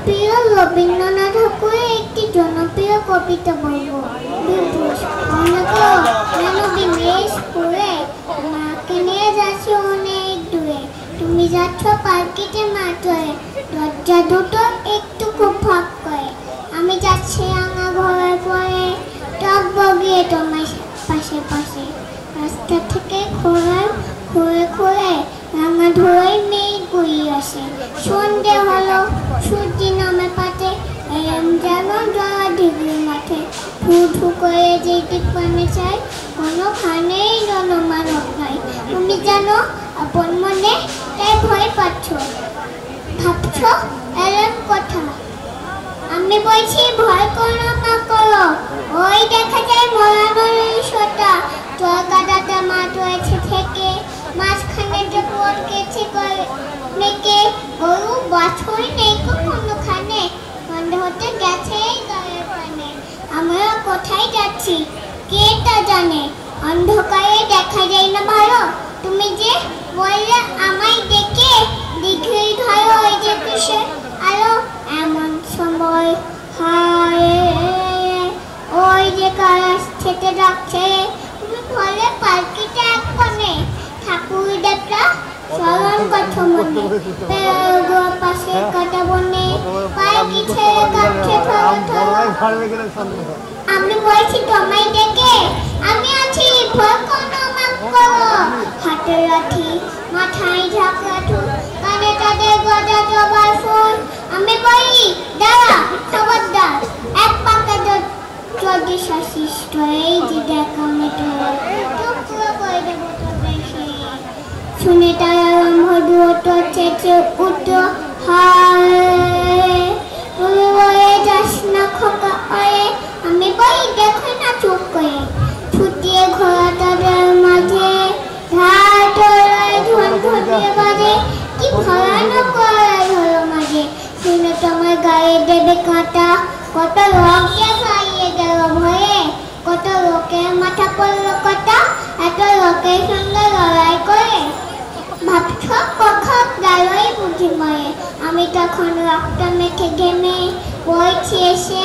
প্রিয় রবীন্দ্রনাথ ঠাকুরের একটি জনপ্রিয় কবিতা বলবো। মাকে নিয়ে যাচ্ছি অনেক দূরে, তুমি যাচ্ছ পার্কিতে মাঠে, দরজা দুটো একটু খুব ফাঁক করে, আমি যাচ্ছি রাঙা ঘরের পরে, টক বগিয়ে তোমার পাশে পাশে, রাস্তা থেকে ঘোরার ঘুরে ঘুরে রাঙা ধোয়ায় মেঘ গড়িয়ে আসে, সন্ধে হলো সূর্য নামে পাতে, এরম যেন জয়া ঢিগলি মাঠে, ঠু ঠু করে যেটি পানে চাই, কোনোখানেই জনমানব নাই, তুমি জানো আপন মনে তাই ভয় পাচ্ছ, ভাবছ এরম কথা, আমি বলছি ভয় করো না করো, ওই দেখা যায় মরানোর ঈশ্বরটা, তোর গাদাতে মাঠ রয়েছে থেকে, মাঝখানে যে পথ গেছে মেকে, গরু বাছুর নেই কোনোখানে, সন্ধে হতে গেছে গায়ের পানে, আমরা কোথায় যাচ্ছি কে তা জানে, অন্ধকারে দেখা যায় না ভালো, তুমি যে বললে আমায় ডেকে, দিঘির ধারে ওই যে কিসের আলো, এমন সময় হায় ওই যে কারাস খেতে যাচ্ছে, তুমি বলে পার্কিতে এক কোণে, ঠাকুর দেখা স্মরণ করছ মনে, পাশে কাটা বনে, পার্কি ছেড়ে কাছে আমি বলছি তোমায় ডেকে, আমি আছি ভয় করো মাফ করো, হাতে লাঠি মাথায় ঝাঁকড়া ঠুল, কানে তাদের গজা জবার ফুল, আমি বলি দাঁড়া খবরদার, এক পাকে যদি শাসিষ্ট, এই যে দেখা মেটে টুকরো করে দেবো তবে সে, শুনে তারা মধুত চেঁচে উঠত হায়, তুমি বলে যাস না খোকা পায়ে, আমি বলি দেখো না চুপ করে, ছুটিয়ে ঘোরা তাদের মাঝে, ধার ধরায় ঝন ধরিয়ে বাজে, কি ভয়ানক করায় হলো মাঝে, শুনে তোমার গায়ে দেবে কাঁটা, কত লোক যে খাইয়ে গেল ভয়ে, কত লোকের মাথা পড়লো কথা, এত লোকের সঙ্গে লড়াই করে, ভাবছ কখন গেলই বুঝি ময়ে, আমি তখন রক্ত মেখে ঘেমে বইছি এসে,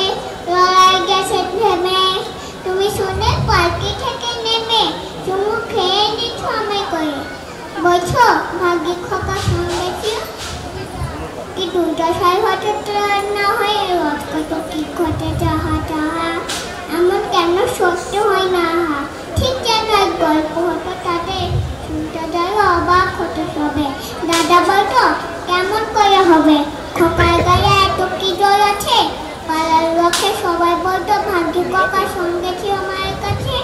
লড়াই গেছে ভেমে, তুমি শুনে পার্কি থেকে নেমে চুমু খেয়ে নিচ্ছ আমায় করে, বলছো ভাগ্যে খোকা সঙ্গে ছিল, কি দুর্দশায় হঠাৎ না হয়ে রোজ কত কি ঘটে যাহা যাহা, এমন কেন সত্য হয় না হা, ঠিক যেন এক গল্প হতো তাদের, শুনতে যাই অবাক হতো সবে, দাদা বলতো কেমন করে হবে, খোকার গায়ে এত কি জল আছে, পাড়ার লোকে সবাই বলতো ভাগ্যে খোকার সঙ্গে ছিল মায়ের কাছে।